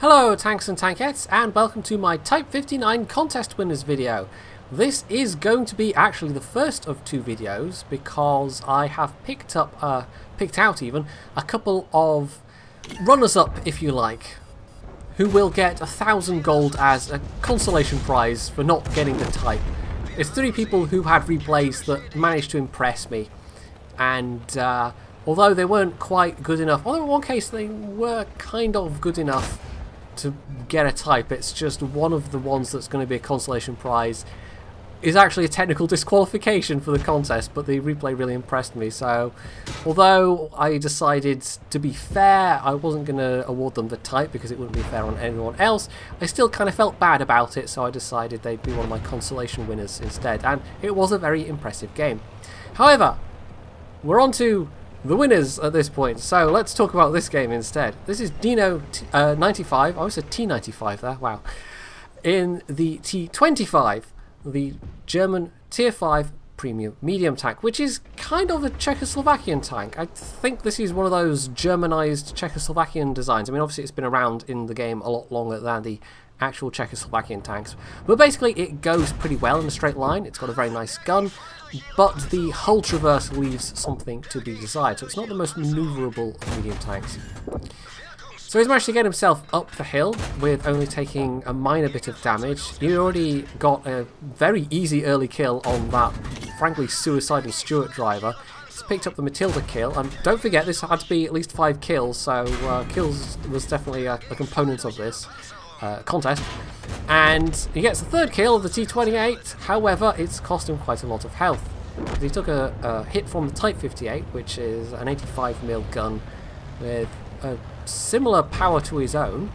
Hello tanks and tankettes, and welcome to my Type 59 contest winners video. This is going to be actually the first of two videos because I have picked out a couple of runners-up, if you like, who will get 1,000 gold as a consolation prize for not getting the type. It's three people who had replays that managed to impress me, and although they weren't quite good enough, although in one case they were kind of good enough to get a type, it's just one of the ones that's going to be a consolation prize is actually a technical disqualification for the contest, but the replay really impressed me. So although I decided, to be fair, I wasn't going to award them the type because it wouldn't be fair on anyone else, I still kind of felt bad about it, so I decided they'd be one of my consolation winners instead, and it was a very impressive game. However, we're on to the winners at this point, so let's talk about this game instead. This is Dino 95, I said T95 there, wow. In the T25, the German Tier 5 premium medium tank, which is kind of a Czechoslovakian tank. I think this is one of those Germanized Czechoslovakian designs. I mean, obviously it's been around in the game a lot longer than the actual Czechoslovakian tanks, but basically it goes pretty well in a straight line. It's got a very nice gun, but the hull traverse leaves something to be desired, so it's not the most maneuverable of medium tanks. So he's managed to get himself up the hill with only taking a minor bit of damage. He already got a very easy early kill on that frankly suicidal Stuart driver. He's picked up the Matilda kill, and don't forget this had to be at least 5 kills, so kills was definitely a component of this contest. And he gets the third kill of the T28, however it's cost him quite a lot of health. He took a hit from the Type 58, which is an 85mm gun with a similar power to his own,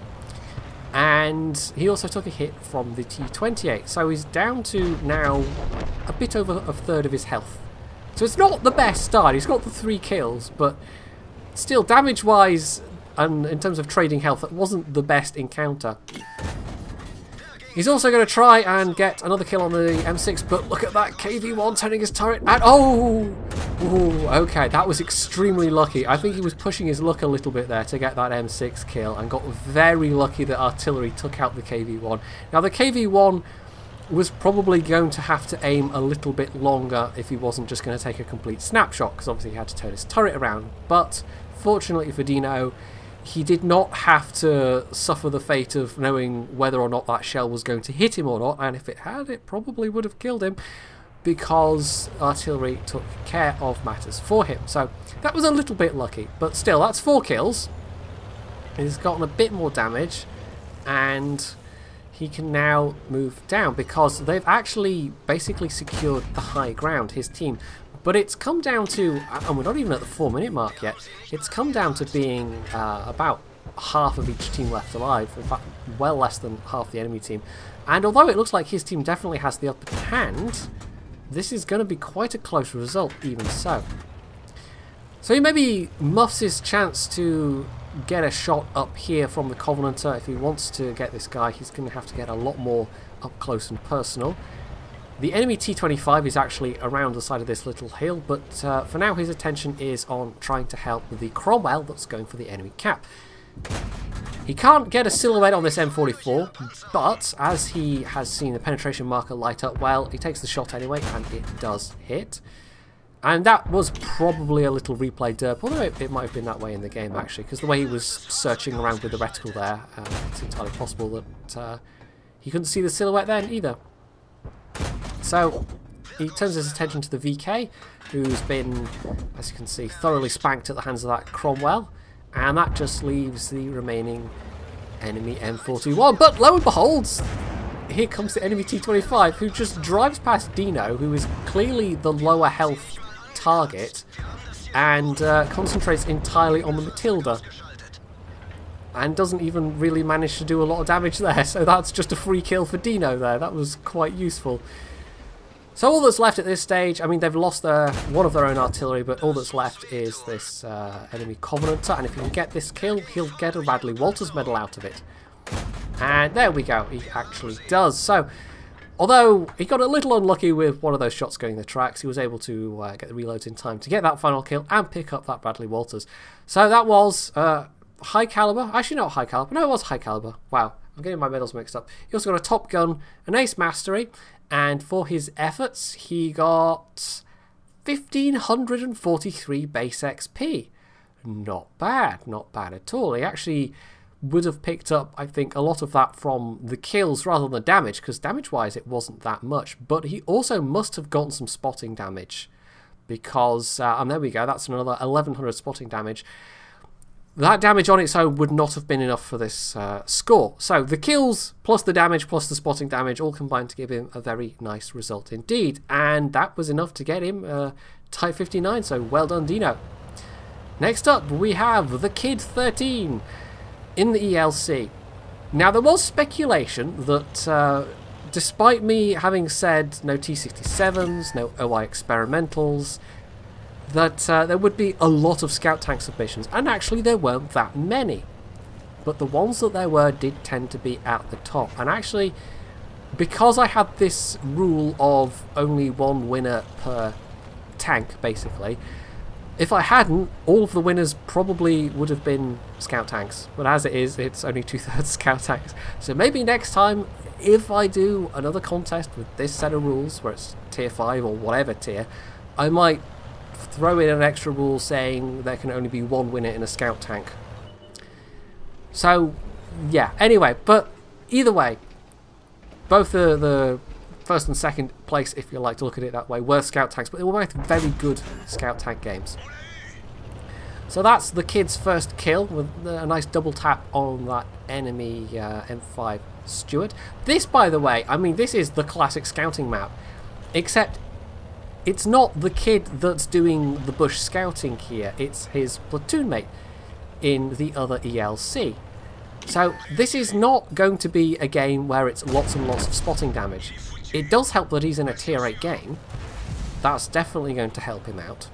and he also took a hit from the T28, so he's down to now a bit over a third of his health. So it's not the best start. He's got the 3 kills, but still damage wise and in terms of trading health, that wasn't the best encounter. He's also going to try and get another kill on the M6, but look at that KV-1 turning his turret, and oh! Ooh, okay, that was extremely lucky. I think he was pushing his luck a little bit there to get that M6 kill, and got very lucky that artillery took out the KV-1. Now the KV-1 was probably going to have to aim a little bit longer if he wasn't just going to take a complete snapshot, because obviously he had to turn his turret around, but fortunately for Dino, he did not have to suffer the fate of knowing whether or not that shell was going to hit him or not, and if it had, it probably would have killed him, because artillery took care of matters for him. So that was a little bit lucky, but still, that's 4 kills. He's gotten a bit more damage, and he can now move down because they've actually basically secured the high ground, his team. But it's come down to, and we're not even at the 4-minute mark yet, it's come down to being about half of each team left alive, in fact well less than half the enemy team. And although it looks like his team definitely has the upper hand, this is going to be quite a close result even so. So he maybe muffs his chance to get a shot up here from the Covenanter. If he wants to get this guy, he's going to have to get a lot more up close and personal. The enemy T25 is actually around the side of this little hill, but for now his attention is on trying to help with the Cromwell that's going for the enemy cap. He can't get a silhouette on this M44, but as he has seen the penetration marker light up, well, he takes the shot anyway, and it does hit. And that was probably a little replay derp, although it might have been that way in the game actually, because the way he was searching around with the reticle there, it's entirely possible that he couldn't see the silhouette then either. So he turns his attention to the VK, who's been, as you can see, thoroughly spanked at the hands of that Cromwell, and that just leaves the remaining enemy M41. But lo and behold, here comes the enemy T25, who just drives past Dino, who is clearly the lower health target, and concentrates entirely on the Matilda, and doesn't even really manage to do a lot of damage there. So that's just a free kill for Dino there. That was quite useful. So all that's left at this stage, I mean, they've lost one of their own artillery, but all that's left is this enemy Covenanter, and if he can get this kill, he'll get a Radley-Walters medal out of it. And there we go, he actually does. So, although he got a little unlucky with one of those shots going the tracks, he was able to get the reloads in time to get that final kill and pick up that Radley-Walters. So that was high caliber. Actually, not high caliber. No, it was high caliber. Wow, I'm getting my medals mixed up. He also got a top gun, an ace mastery, and for his efforts, he got 1,543 base XP. Not bad at all. He actually would have picked up, I think, a lot of that from the kills rather than the damage, because damage-wise it wasn't that much. But he also must have gotten some spotting damage, because, and there we go, that's another 1,100 spotting damage. That damage on its own would not have been enough for this score. So the kills, plus the damage, plus the spotting damage, all combined to give him a very nice result indeed. And that was enough to get him Type 59, so well done, Dino. Next up, we have the Kid 13 in the ELC. Now, there was speculation that, despite me having said no T-67s, no OI experimentals, that there would be a lot of scout tank submissions, and actually there weren't that many. But the ones that there were did tend to be at the top. And actually, because I had this rule of only one winner per tank, basically, if I hadn't, all of the winners probably would have been scout tanks. But as it is, it's only 2/3 scout tanks. So maybe next time, if I do another contest with this set of rules, where it's tier 5 or whatever tier, I might throw in an extra rule saying there can only be one winner in a scout tank. So, yeah. Anyway, but either way, both the first and second place, if you like to look at it that way, were scout tanks, but they were both very good scout tank games. So that's the Kid's first kill with a nice double tap on that enemy M5 Steward. This, by the way, I mean, this is the classic scouting map, except it's not the Kid that's doing the bush scouting here, it's his platoon mate in the other ELC. So this is not going to be a game where it's lots and lots of spotting damage. It does help that he's in a tier 8 game. That's definitely going to help him out.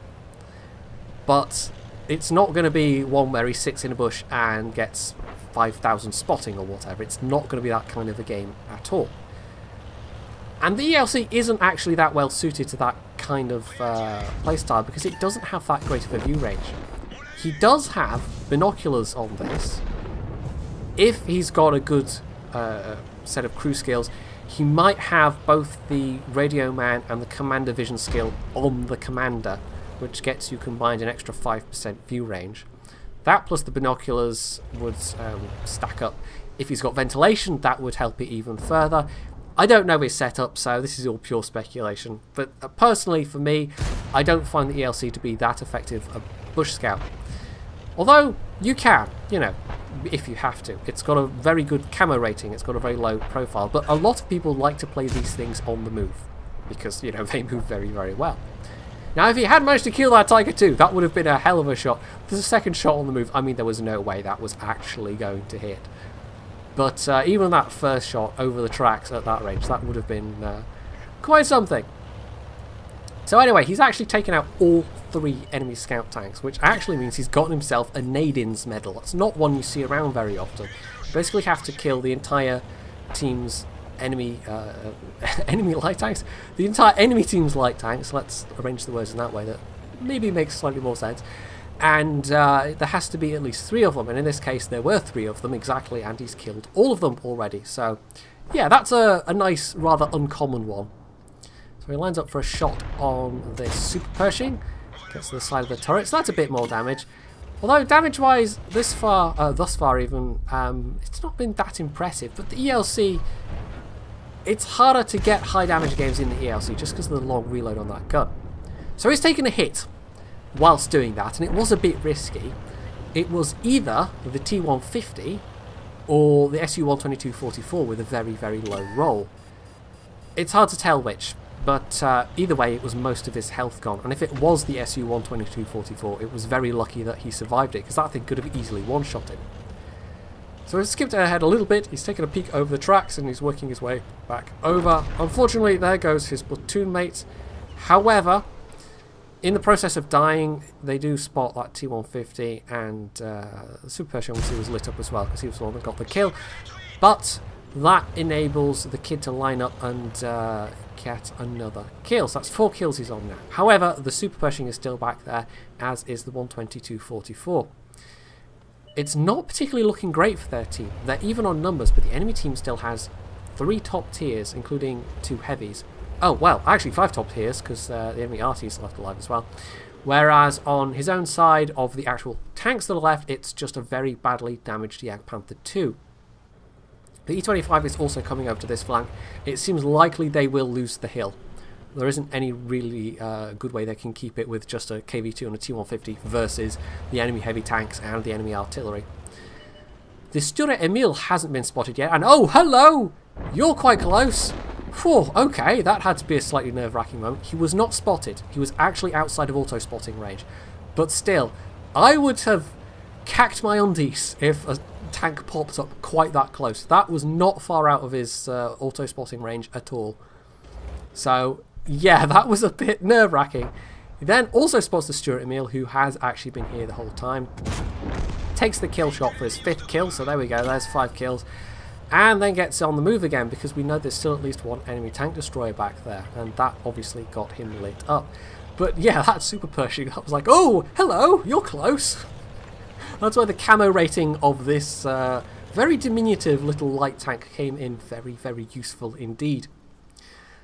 But it's not going to be one where he sits in a bush and gets 5,000 spotting or whatever. It's not going to be that kind of a game at all. And the ELC isn't actually that well suited to that kind of playstyle, because it doesn't have that great of a view range. He does have binoculars on this. If he's got a good set of crew skills, he might have both the radio man and the commander vision skill on the commander, which gets you combined an extra 5% view range. That plus the binoculars would stack up. If he's got ventilation, that would help it even further. I don't know his setup, so this is all pure speculation. But personally, for me, I don't find the ELC to be that effective a bush scout. Although, you can, you know, if you have to. It's got a very good camo rating, it's got a very low profile, but a lot of people like to play these things on the move, because, you know, they move very, very well. Now, if he had managed to kill that Tiger 2, that would have been a hell of a shot. There's a second shot on the move. I mean, there was no way that was actually going to hit. But even that first shot over the tracks at that range, that would have been quite something. So anyway, he's actually taken out all 3 enemy scout tanks, which actually means he's gotten himself a Nadin's medal. That's not one you see around very often. You basically have to kill the entire team's enemy enemy light tanks. The entire enemy team's light tanks. Let's arrange the words in that way. That maybe makes slightly more sense. And there has to be at least 3 of them, and in this case there were 3 of them exactly, and he's killed all of them already. So yeah, that's a nice, rather uncommon one. So he lines up for a shot on this Super Pershing, gets to the side of the turret, so that's a bit more damage. Although damage-wise, thus far even, it's not been that impressive. But the ELC, it's harder to get high damage games in the ELC just because of the long reload on that gun. So he's taken a hit whilst doing that, and it was a bit risky. It was either the T-150 or the SU-122-44 with a very, very low roll. It's hard to tell which, but either way it was most of his health gone. And if it was the SU-122-44, it was very lucky that he survived it, because that thing could have easily one-shot him. So he's skipped ahead a little bit, he's taken a peek over the tracks and he's working his way back over. Unfortunately, there goes his platoon mate. However, in the process of dying, they do spot that T-150, and the Super Pershing obviously was lit up as well because he was the one that got the kill. But that enables the Kid to line up and get another kill. So that's 4 kills he's on now. However, the Super Pershing is still back there, as is the 122-44. it's not particularly looking great for their team. They're even on numbers, but the enemy team still has 3 top tiers, including 2 heavies. Oh, well, actually 5 top tiers, because the enemy RT is left alive as well. Whereas on his own side of the actual tanks that are left, it's just a very badly damaged Jagdpanther 2. The E25 is also coming over to this flank. It seems likely they will lose the hill. There isn't any really good way they can keep it with just a KV2 and a T150 versus the enemy heavy tanks and the enemy artillery. The Stuart Emil hasn't been spotted yet, and oh, hello! You're quite close. Whew, okay, that had to be a slightly nerve-wracking moment. He was not spotted. He was actually outside of auto-spotting range. But still, I would have cacked my undies if a tank popped up quite that close. That was not far out of his auto-spotting range at all. So, yeah, that was a bit nerve-wracking. He then also spots the Stuart Emil, who has actually been here the whole time. Takes the kill shot for his 5th kill, so there we go, there's 5 kills. And then gets on the move again, because we know there's still at least 1 enemy tank destroyer back there, and that obviously got him lit up. But yeah, that's super Pershing. That was like, oh, hello, you're close. That's why the camo rating of this very diminutive little light tank came in very, very useful indeed.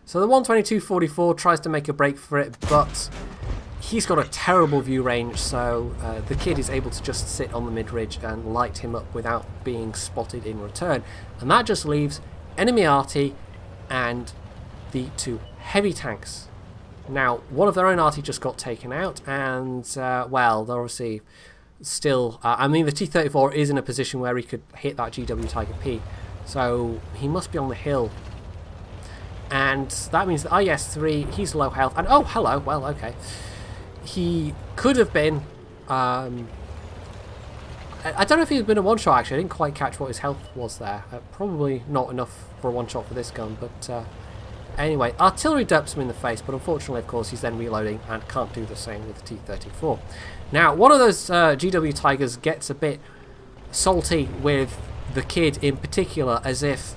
So the 122-44 tries to make a break for it, but he's got a terrible view range, so the kid is able to just sit on the mid-ridge and light him up without being spotted in return. And that just leaves enemy RT and the 2 heavy tanks. Now, one of their own RT just got taken out, and, well, they're obviously still... I mean, the T-34 is in a position where he could hit that GW Tiger P, so he must be on the hill. And that means that IS-3, he's low health, and oh, hello, well, okay. He could have been, I don't know if he'd been a one-shot actually, I didn't quite catch what his health was there. Probably not enough for a one-shot for this gun, but anyway, artillery derps him in the face, but unfortunately, of course, he's then reloading and can't do the same with the T-34. Now, one of those GW Tigers gets a bit salty with the kid in particular, as if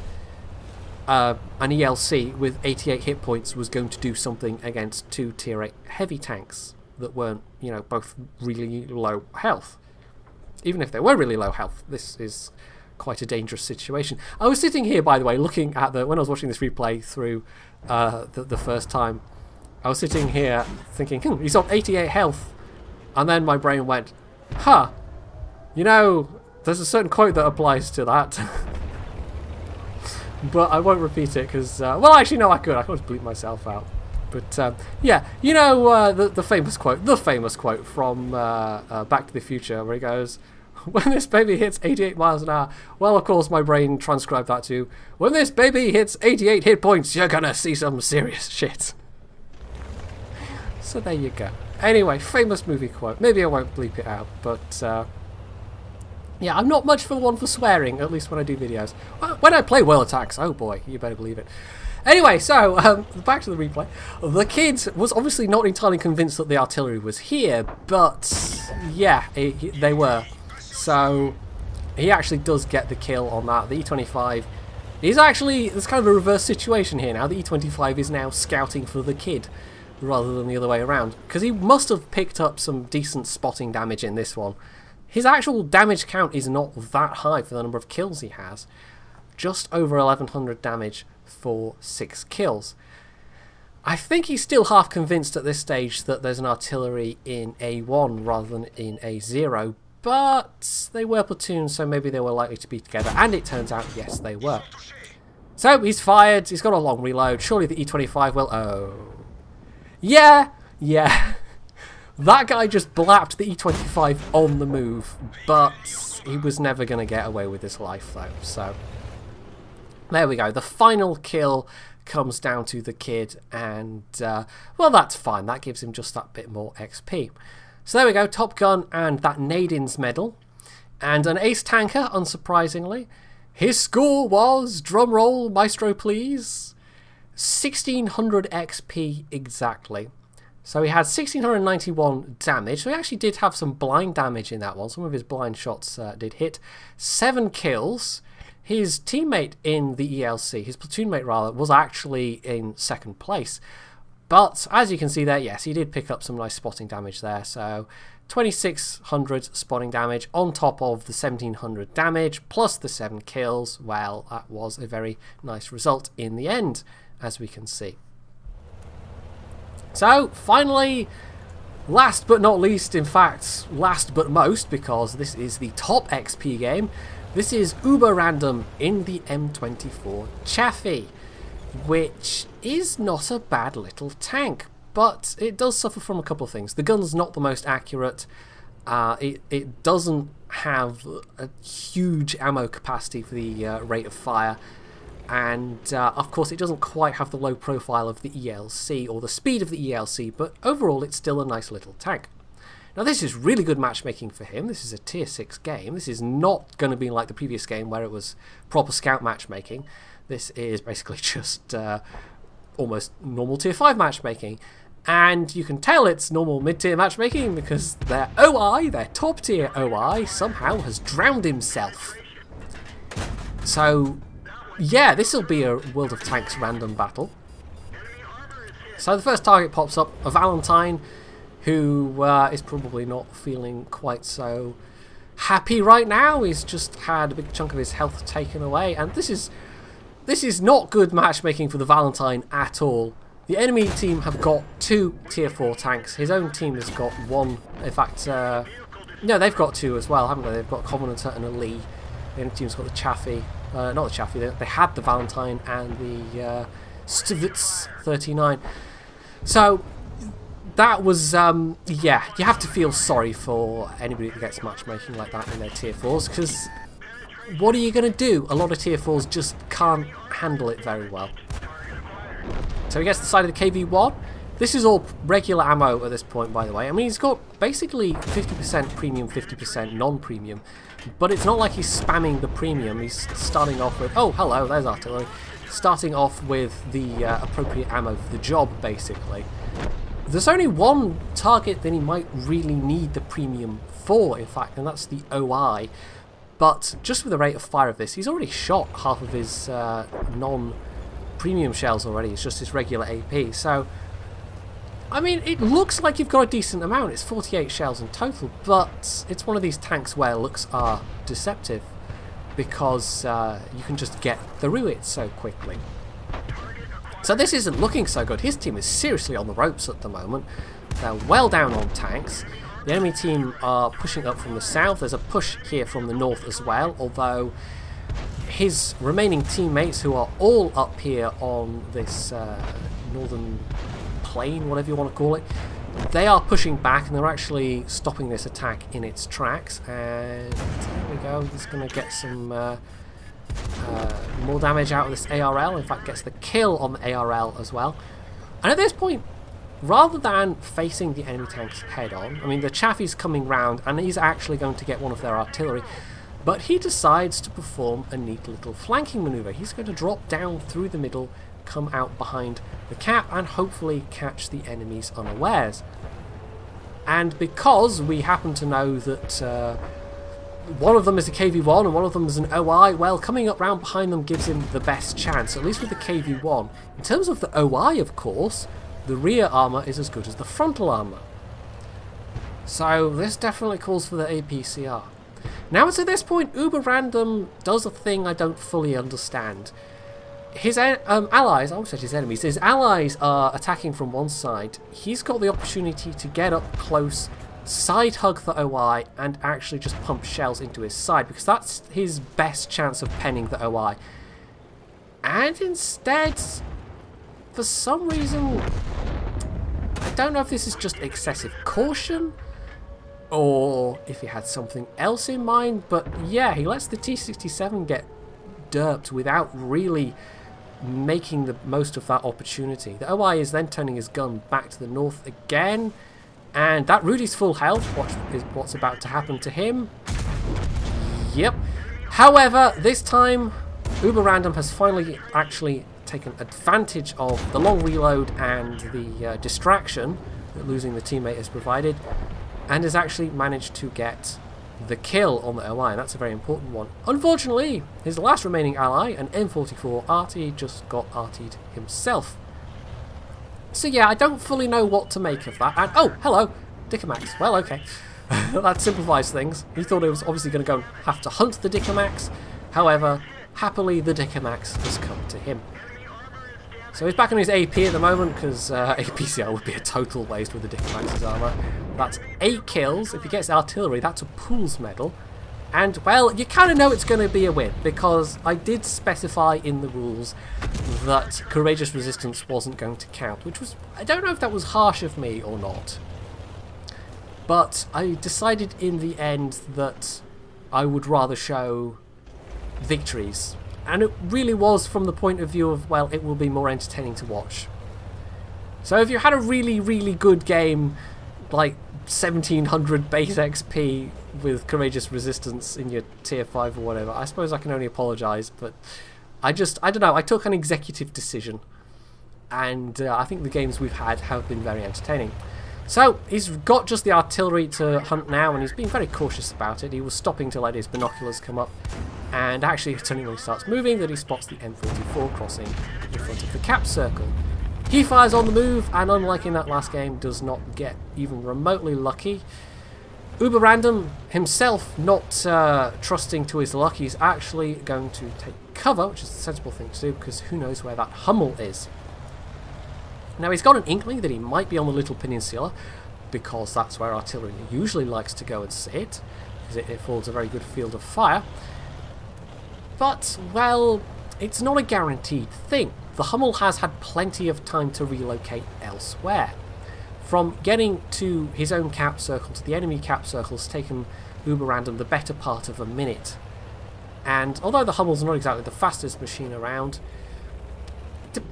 an ELC with 88 hit points was going to do something against 2 tier 8 heavy tanks that weren't, you know, both really low health. Even if they were really low health, this is quite a dangerous situation. I was sitting here, by the way, looking at when I was watching this replay through the first time, I was sitting here thinking, he's on 88 health, and then my brain went, huh, you know, there's a certain quote that applies to that. But I won't repeat it because, well, actually, no, I could just bleep myself out. But yeah, you know the famous quote from Back to the Future, where he goes, "When this baby hits 88 miles an hour." Well, of course, my brain transcribed that to, "When this baby hits 88 hit points, you're gonna see some serious shit." So there you go. Anyway, famous movie quote. Maybe I won't bleep it out, but. Yeah, I'm not much for one for swearing, at least when I do videos. When I play World Attacks, oh boy, you better believe it. Anyway, so, back to the replay. The kid was obviously not entirely convinced that the artillery was here, but, yeah, they were. So, he actually does get the kill on that. The E25 is actually, there's kind of a reverse situation here now. The E25 is now scouting for the kid, rather than the other way around. Because he must have picked up some decent spotting damage in this one. His actual damage count is not that high for the number of kills he has. Just over 1100 damage for 6 kills. I think he's still half convinced at this stage that there's an artillery in A1 rather than in A0, but they were platoons, so maybe they were likely to be together, and it turns out, yes, they were. So, he's fired, he's got a long reload, surely the E25 will... Oh. Yeah. That guy just blapped the E25 on the move, but he was never going to get away with his life, though. So, there we go. The final kill comes down to the kid, and, well, that's fine. That gives him just that bit more XP. So, there we go. Top Gun and that Nadin's medal. And an ace tanker, unsurprisingly. His score was, drumroll, maestro, please, 1600 XP exactly. So he had 1691 damage, so he actually did have some blind damage in that one. Some of his blind shots did hit. 7 kills. His teammate in the ELC, his platoon mate rather, was actually in 2nd place. But as you can see there, yes, he did pick up some nice spotting damage there. So 2600 spotting damage on top of the 1700 damage plus the 7 kills. Well, that was a very nice result in the end, as we can see. So finally, last but not least, in fact, last but most, because this is the top XP game, this is Uber Random in the M24 Chaffee, which is not a bad little tank, but it does suffer from a couple of things. The gun's not the most accurate, it doesn't have a huge ammo capacity for the rate of fire, and of course it doesn't quite have the low profile of the ELC or the speed of the ELC, but overall it's still a nice little tank. Now this is really good matchmaking for him. This is a tier 6 game. This is not going to be like the previous game where it was proper scout matchmaking. This is basically just almost normal tier 5 matchmaking. And you can tell it's normal mid-tier matchmaking because their OI, their top tier OI, somehow has drowned himself. So yeah, this will be a World of Tanks random battle. So the first target pops up, a Valentine, who is probably not feeling quite so happy right now. He's just had a big chunk of his health taken away, and this is not good matchmaking for the Valentine at all. The enemy team have got 2 tier 4 tanks. His own team has got 1. In fact, no, they've got 2 as well, haven't they? They've got Covenanter and a Lee. The enemy team's got the Chaffee. Not the Chaffee, they had the Valentine and the Stivitz 39. So that was, yeah, you have to feel sorry for anybody that gets matchmaking like that in their tier 4s, because what are you going to do? A lot of tier 4s just can't handle it very well. So he gets the side of the KV-1. This is all regular ammo at this point, by the way. I mean, he's got basically 50% premium, 50% non-premium, but it's not like he's spamming the premium. He's starting off with, oh, hello, there's artillery. Starting off with the appropriate ammo for the job, basically. There's only one target that he might really need the premium for, in fact, and that's the OI. But just with the rate of fire of this, he's already shot half of his non-premium shells already. It's just his regular AP. So, I mean, it looks like you've got a decent amount. It's 48 shells in total, but it's one of these tanks where looks are deceptive because you can just get through it so quickly. So this isn't looking so good. His team is seriously on the ropes at the moment. They're well down on tanks. The enemy team are pushing up from the south. There's a push here from the north as well, although his remaining teammates, who are all up here on this northern plain, whatever you want to call it, they are pushing back and they're actually stopping this attack in its tracks. And there we go. He's going to get some more damage out of this ARL. In fact, gets the kill on the ARL as well. And at this point, rather than facing the enemy tanks head on, I mean, the Chaffee's coming round and he's actually going to get one of their artillery, but he decides to perform a neat little flanking maneuver. He's going to drop down through the middle, come out behind the cap, and hopefully catch the enemies unawares. And because we happen to know that one of them is a KV-1 and one of them is an OI, well, coming up round behind them gives him the best chance, at least with the KV-1. In terms of the OI, of course, the rear armour is as good as the frontal armour. So this definitely calls for the APCR. Now it's at this point, Uber Random does a thing I don't fully understand. His allies, I almost said his enemies, his allies are attacking from one side. He's got the opportunity to get up close, side hug the OI, and actually just pump shells into his side, because that's his best chance of penning the OI. And instead, for some reason, I don't know if this is just excessive caution, or if he had something else in mind, but yeah, he lets the T-67 get derped without really making the most of that opportunity. The OI is then turning his gun back to the north again, and that Rudy's full health. What's about to happen to him? Yep. However, this time, Uber Random has finally actually taken advantage of the long reload and the distraction that losing the teammate has provided, and has actually managed to get the kill on the OI, and that's a very important one. Unfortunately, his last remaining ally, an M44 arty, just got artied himself. So yeah, I don't fully know what to make of that. And, oh, hello, Dickomax. Well, okay. That simplifies things. He thought he was obviously going to go and have to hunt the Dickomax. However, happily the Dickomax has come to him. So he's back on his AP at the moment, because APCR would be a total waste with the Dickomax's armour. That's 8 kills. If he gets artillery, that's a Pools medal. And, well, you kind of know it's going to be a win, because I did specify in the rules that Courageous Resistance wasn't going to count, which was, I don't know if that was harsh of me or not. But I decided in the end that I would rather show victories. And it really was from the point of view of, well, it will be more entertaining to watch. So if you had a really, really good game, like 1700 base XP with Courageous Resistance in your tier 5 or whatever, I suppose I can only apologise, but I don't know, I took an executive decision. And I think the games we've had have been very entertaining. So, he's got just the artillery to hunt now, and he's being very cautious about it. He was stopping to let his binoculars come up, and actually it's only when he starts moving that he spots the M44 crossing in front of the cap circle. He fires on the move, and unlike in that last game, does not get even remotely lucky. Uber Random himself, not trusting to his luck, he's actually going to take cover, which is the sensible thing to do, because who knows where that Hummel is. Now he's got an inkling that he might be on the Little Peninsula, because that's where artillery usually likes to go and sit, because it affords a very good field of fire. But, well, it's not a guaranteed thing. The Hummel has had plenty of time to relocate elsewhere. From getting to his own cap circle to the enemy cap circle has taken Uber Random the better part of a minute. And although the Hummel's not exactly the fastest machine around,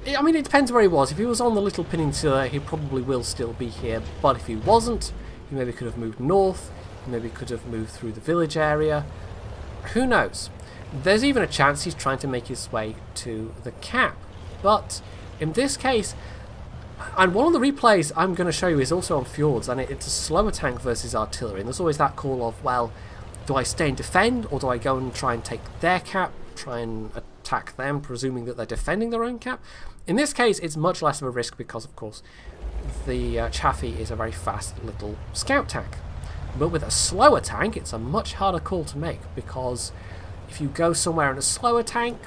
I mean, it depends where he was. If he was on the Little Peninsula, he probably will still be here. But if he wasn't, he maybe could have moved north. He maybe could have moved through the village area. Who knows? There's even a chance he's trying to make his way to the cap. But in this case, and one of the replays I'm going to show you is also on Fjords, and it's a slower tank versus artillery. And there's always that call of, well, do I stay and defend, or do I go and try and take their cap, try and attack them, presuming that they're defending their own cap? In this case, it's much less of a risk because, of course, the Chaffee is a very fast little scout tank. But with a slower tank, it's a much harder call to make, because if you go somewhere in a slower tank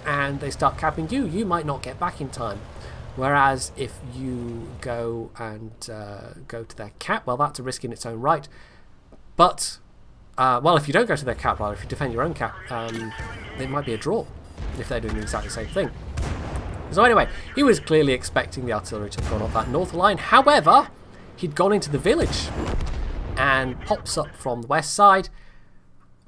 and they start capping you, you might not get back in time. Whereas if you go and go to their cap, well, that's a risk in its own right. But, well, if you don't go to their cap, rather, if you defend your own cap, it might be a draw if they're doing exactly the same thing. So anyway, he was clearly expecting the artillery to have gone up that north line. However, he'd gone into the village and pops up from the west side,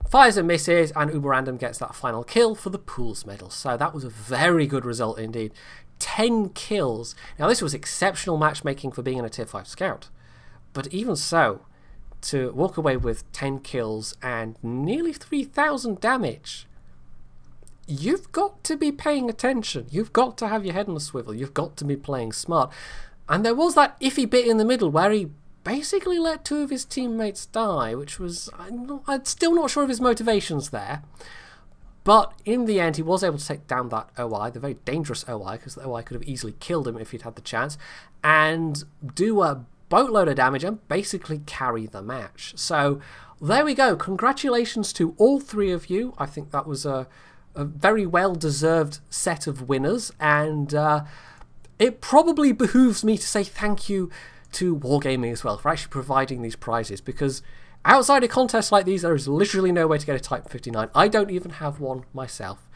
fires and misses, and Uber Random gets that final kill for the Pools medal. So that was a very good result indeed. 10 kills. Now this was exceptional matchmaking for being in a tier 5 scout. But even so, to walk away with 10 kills and nearly 3,000 damage, you've got to be paying attention. You've got to have your head on a swivel. You've got to be playing smart. And there was that iffy bit in the middle where he basically let 2 of his teammates die, which was, I'm still not sure of his motivations there. But in the end, he was able to take down that OI, the very dangerous OI, because the OI could have easily killed him if he'd had the chance, and do a boatload of damage and basically carry the match. So there we go. Congratulations to all 3 of you. I think that was a very well-deserved set of winners, and it probably behooves me to say thank you to Wargaming as well for actually providing these prizes, because outside of contests like these, there is literally no way to get a Type 59. I don't even have one myself.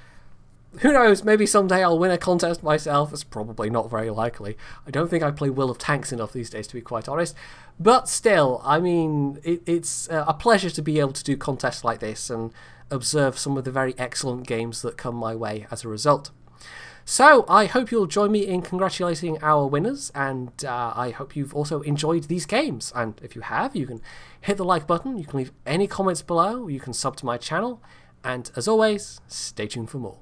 Who knows, maybe someday I'll win a contest myself. It's probably not very likely. I don't think I play Will of Tanks enough these days, to be quite honest. But still, I mean, it's a pleasure to be able to do contests like this and observe some of the very excellent games that come my way as a result. So, I hope you'll join me in congratulating our winners, and I hope you've also enjoyed these games. And if you have, you can hit the like button, you can leave any comments below, you can sub to my channel, and as always, stay tuned for more.